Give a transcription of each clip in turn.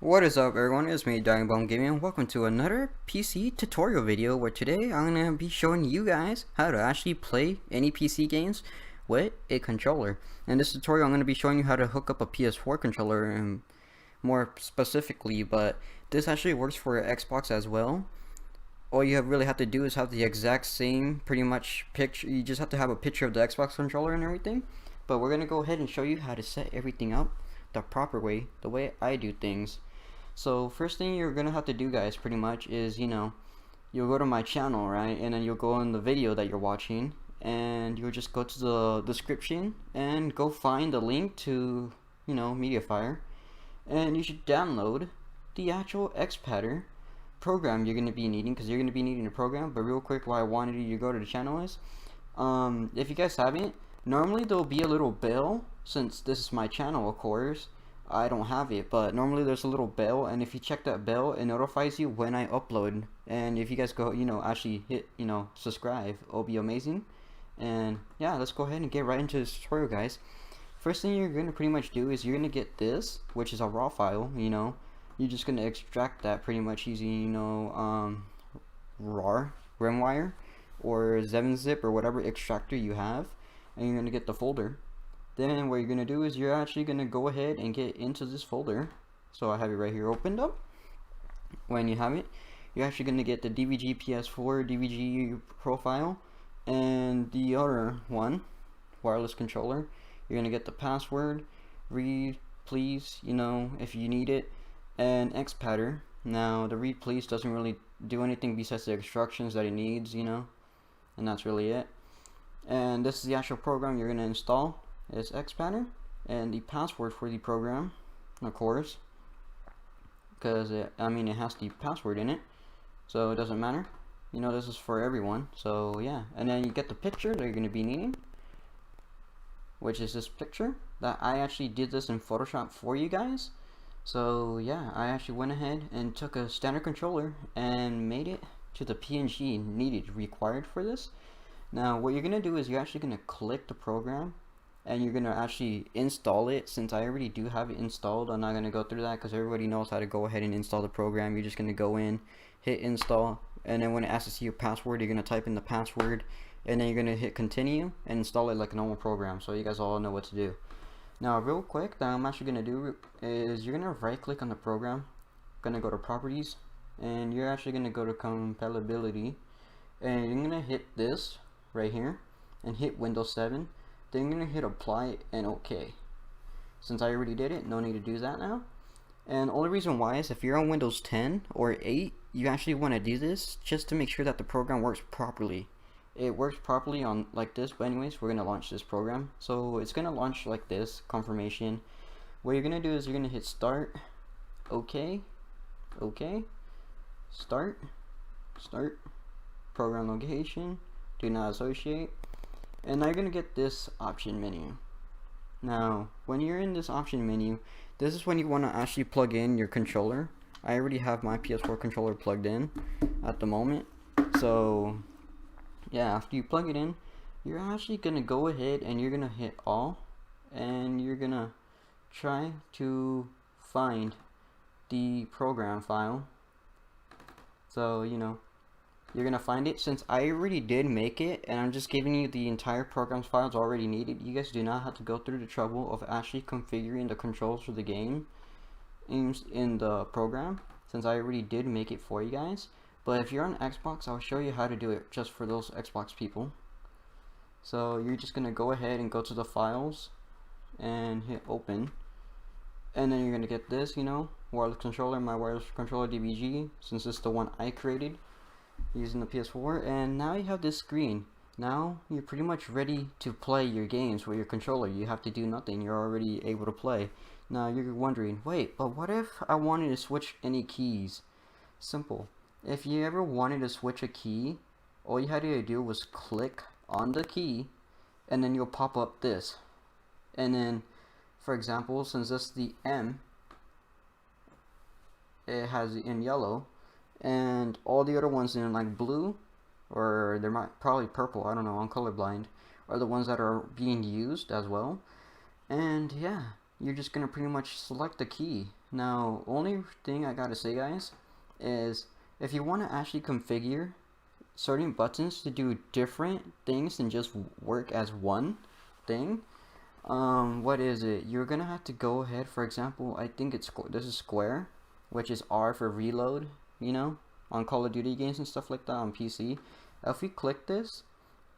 What is up everyone, it's me Dragonbone Gaming and welcome to another PC tutorial video where today I'm going to be showing you guys how to actually play any PC games with a controller. In this tutorial I'm going to be showing you how to hook up a PS4 controller and more specifically, but this actually works for Xbox as well. All you really have to do is have the exact same pretty much picture. You just have to have a picture of the Xbox controller and everything, but we're going to go ahead and show you how to set everything up the proper way, the way I do things. So first thing you're gonna have to do, guys, pretty much is, you'll go to my channel, right, and then you'll go in the video that you're watching and you'll just go to the description and go find the link to, Mediafire, and you should download the actual Xpatter program you're gonna be needing, because you're gonna be needing a program. But real quick, why I wanted you to go to the channel is, if you guys haven't, normally there'll be a little bell. Since this is my channel, of course, I don't have it, but normally there's a little bell, and if you check that bell, it notifies you when I upload. And if you guys go, actually hit, subscribe, it'll be amazing. And yeah, let's go ahead and get right into this tutorial, guys. First thing you're gonna pretty much do is you're gonna get this, which is a raw file. You're just gonna extract that pretty much using, RAR, RimWire, or 7-zip, or whatever extractor you have, and you're gonna get the folder. Then what you're going to do is you're actually going to go ahead and get into this folder. So I have it right here opened up. When you have it, you're actually going to get the DVG PS4 DVG profile, and the other one, wireless controller. You're going to get the password, read please, if you need it, and Xpatter. Now the read please doesn't really do anything besides the instructions that it needs, and that's really it. And this is the actual program you're going to install. Is Xpatter, and the password for the program, of course, because it has the password in it, so it doesn't matter. This is for everyone. So yeah, and then you get the picture that you're going to be needing, which is this picture that I actually did this in Photoshop for you guys. So yeah, I actually went ahead and took a standard controller and made it to the PNG needed, required for this. Now what you're going to do is you're actually going to click the program, and you're gonna actually install it. Since I already do have it installed, I'm not gonna go through that because everybody knows how to go ahead and install the program. You're just gonna go in, hit install, and then when it asks to see your password, you're gonna type in the password, and then you're gonna hit continue and install it like a normal program. So you guys all know what to do. Now real quick, that I'm actually gonna do is you're gonna right click on the program, gonna go to properties, and you're actually gonna go to compatibility, and you're gonna hit this right here and hit Windows 7. Then you're going to hit apply and OK. Since I already did it, no need to do that now. And the only reason why is if you're on Windows 10 or 8, you actually want to do this just to make sure that the program works properly. It works properly on like this, but anyways, we're going to launch this program. So it's going to launch like this, confirmation. What you're going to do is you're going to hit start, OK, OK, start, program location, do not associate. And now you're gonna get this option menu. Now when you're in this option menu, this is when you want to actually plug in your controller. I already have my PS4 controller plugged in at the moment. So yeah, after you plug it in, you're actually gonna go ahead and you're gonna hit all, and you're gonna try to find the program file. So you're gonna find it. Since I already did make it and I'm just giving you the entire program's files already needed, you guys do not have to go through the trouble of actually configuring the controls for the game in the program, since I already did make it for you guys. But if you're on Xbox, I'll show you how to do it just for those Xbox people. So you're just gonna go ahead and go to the files and hit open, and then you're gonna get this, wireless controller, my wireless controller DVG, since it's the one I created using the PS4. And now you have this screen. Now you're pretty much ready to play your games with your controller. You have to do nothing, you're already able to play. Now you're wondering, wait, but what if I wanted to switch any keys? Simple. If you ever wanted to switch a key, all you had to do was click on the key, and then you'll pop up this. And then for example, since this is the M, it has it in yellow, and all the other ones in like blue, or they're probably purple, I don't know, I'm colorblind, are the ones that are being used as well. And yeah, you're just gonna pretty much select the key, Now, only thing I gotta say, guys, is if you want to actually configure certain buttons to do different things than just work as one thing, what is it? You're gonna have to go ahead. For example, I think this is square, which is R for reload. You know, on Call of Duty games and stuff like that on PC. If we click this,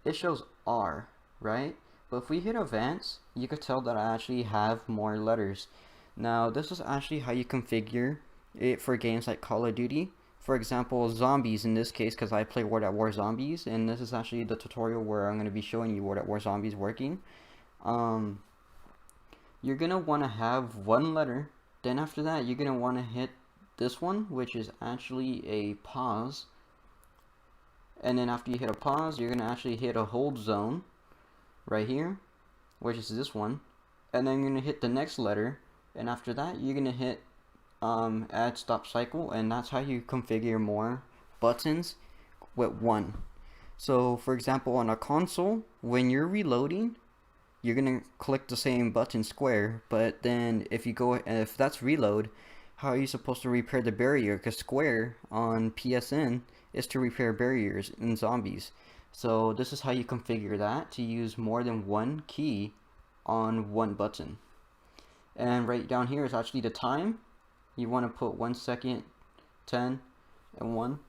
it shows R, right? But if we hit advance, you could tell that I actually have more letters. Now, this is actually how you configure it for games like Call of Duty. For example, zombies in this case, because I play World at War Zombies, and this is actually the tutorial where I'm going to be showing you World at War Zombies working. You're going to want to have one letter. Then after that, you're going to want to hit this one, which is actually a pause. And then after you hit a pause, you're going to actually hit a hold zone right here, which is this one. And then you're going to hit the next letter. And after that, you're going to hit add stop cycle. And that's how you configure more buttons with one. So for example, on a console, when you're reloading, you're going to click the same button square. But then if that's reload, how are you supposed to repair the barrier? Because square on PSN is to repair barriers in zombies. So this is how you configure that to use more than one key on one button. And right down here is actually the time. You want to put 1 second, 10, and 1.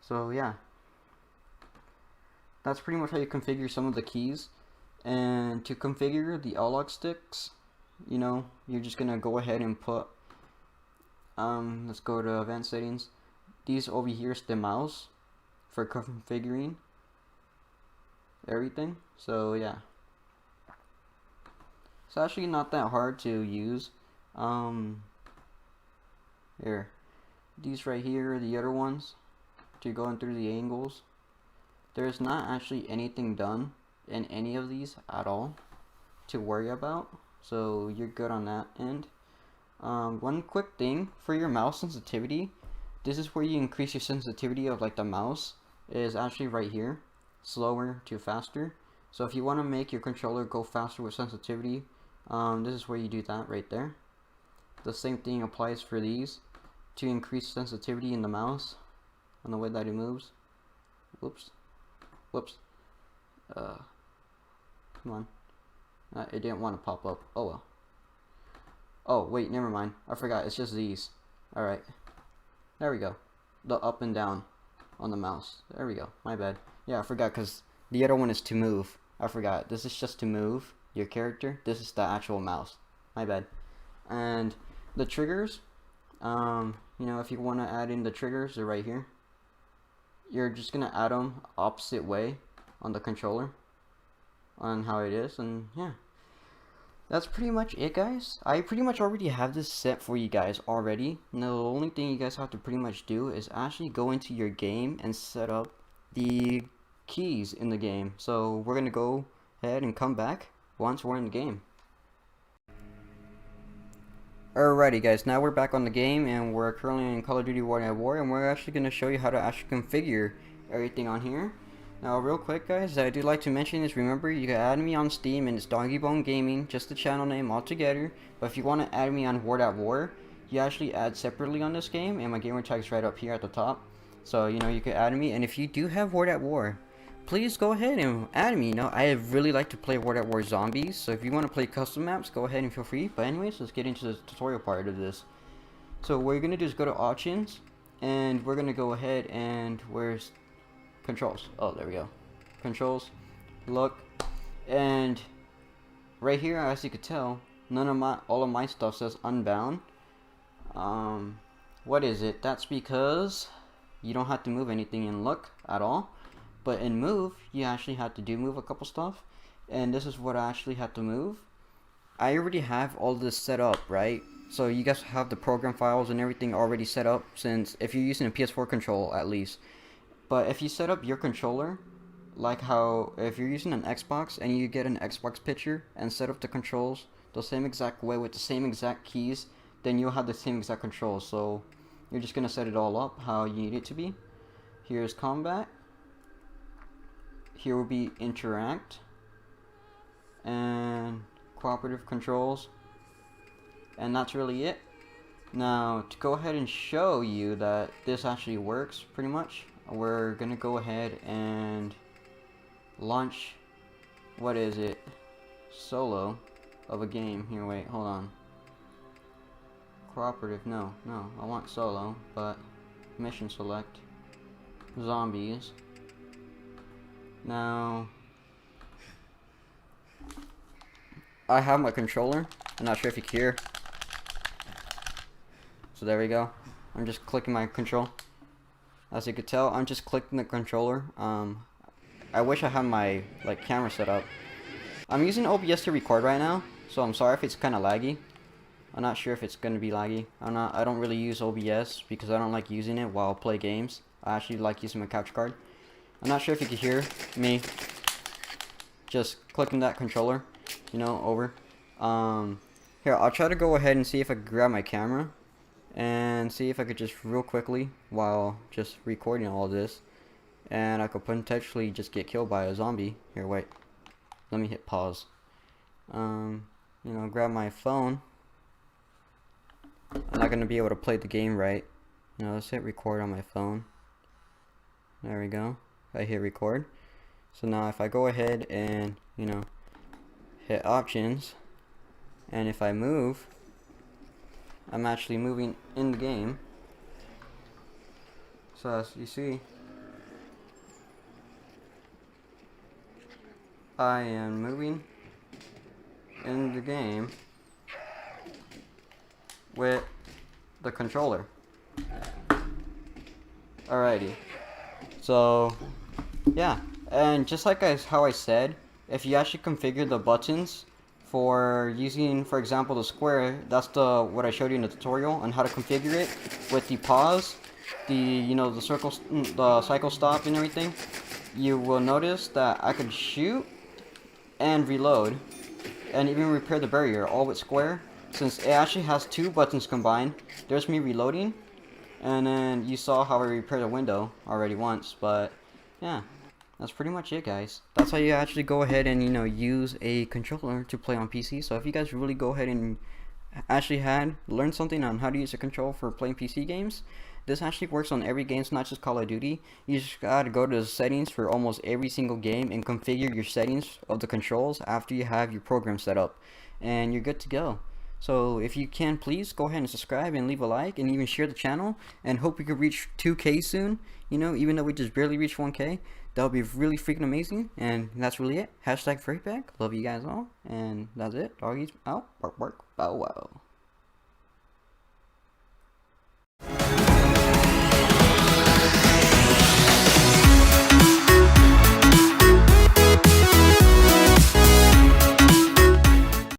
So yeah, that's pretty much how you configure some of the keys. And to configure the analog sticks, you know, you're just gonna go ahead and put let's go to advanced settings. These over here is the mouse for configuring everything. So yeah, it's actually not that hard to use. Here, these right here are the other ones to going through the angles. There's not actually anything done in any of these at all to worry about, so you're good on that end. One quick thing for your mouse sensitivity, this is where you increase your sensitivity of like the mouse, is actually right here, slower to faster. So if you want to make your controller go faster with sensitivity, this is where you do that right there. The same thing applies for these to increase sensitivity in the mouse and the way that it moves. Whoops. Come on. It didn't want to pop up. Oh well. Oh wait, never mind. I forgot. It's just these. Alright. There we go. The up and down on the mouse. There we go. My bad. Yeah, I forgot because the other one is to move. I forgot. This is just to move your character. This is the actual mouse. My bad. And the triggers, you know, if you want to add in the triggers, they're right here. You're just going to add them opposite way on the controller on how it is. And yeah, that's pretty much it, guys. I pretty much already have this set for you guys already. Now the only thing you guys have to pretty much do is actually go into your game and set up the keys in the game. So we're going to go ahead and come back once we're in the game. Alrighty guys, now we're back on the game and we're currently in Call of Duty World at War, and we're actually going to show you how to actually configure everything on here. Now real quick guys, I do like to mention is, remember you can add me on Steam and it's Doggybone Gaming, just the channel name altogether. But if you want to add me on World at War, you actually add separately on this game, and my gamer tag's right up here at the top. So you know, you can add me, and if you do have World at War, please go ahead and add me. Now, I really like to play World at War Zombies, so if you want to play custom maps, go ahead and feel free. But anyways, let's get into the tutorial part of this. So what you're going to do is go to Options, and we're going to go ahead and, where's Controls? Oh, there we go. Controls, look, and right here, as you could tell, all of my stuff says unbound. What is it? That's because you don't have to move anything in look at all. But in move, you actually have to move a couple stuff. And this is what I actually have to move. I already have all this set up, right? So you guys have the program files and everything already set up, since if you're using a PS4 control at least. But if you set up your controller, like how if you're using an Xbox and you get an Xbox picture and set up the controls the same exact way with the same exact keys, then you'll have the same exact controls. So you're just going to set it all up how you need it to be. Here's combat. Here will be interact and cooperative controls, and that's really it. Now, to go ahead and show you that this actually works pretty much, we're gonna go ahead and launch, what is it, solo of a game. Here, wait, hold on. Cooperative, no, I want solo, but mission select, zombies. Now, I have my controller. I'm not sure if you can hear. So there we go. I'm just clicking my control. As you could tell, I'm just clicking the controller. I wish I had my camera set up. I'm using OBS to record right now, so I'm sorry if it's kind of laggy. I'm not sure if it's gonna be laggy. I don't really use OBS because I don't like using it while I play games. I actually like using my capture card. I'm not sure if you can hear me just clicking that controller, you know, over. Here, I'll try to go ahead and see if I can grab my camera and see if I could just real quickly, while just recording all this, and I could potentially just get killed by a zombie. Here, wait. Let me hit pause. You know, grab my phone. I'm not gonna be able to play the game right. You know, let's hit record on my phone. There we go. I hit record. So now if I go ahead and, you know, hit options, and if I move, I'm actually moving in the game. So as you see, I am moving in the game with the controller. Alrighty. So yeah, and just like how I said, if you actually configure the buttons for using, for example, the square, that's what I showed you in the tutorial on how to configure it with the pause, the circle, the cycle stop and everything, you will notice that I could shoot and reload and even repair the barrier all with square, since it actually has two buttons combined. There's me reloading, and then you saw how I repaired the window already once. But yeah, that's pretty much it, guys. That's how you actually go ahead and, you know, use a controller to play on PC. So if you guys really go ahead and actually learn something on how to use a controller for playing PC games, this actually works on every game. It's not just Call of Duty. You just gotta go to the settings for almost every single game and configure your settings of the controls after you have your program set up, and you're good to go. So if you can, please go ahead and subscribe and leave a like and even share the channel, and hope we can reach 2K soon. You know, even though we just barely reached 1K, that would be really freaking amazing. And that's really it. #FurryPack. Love you guys all, and that's it. Doggies out. Bark bark. Bow wow.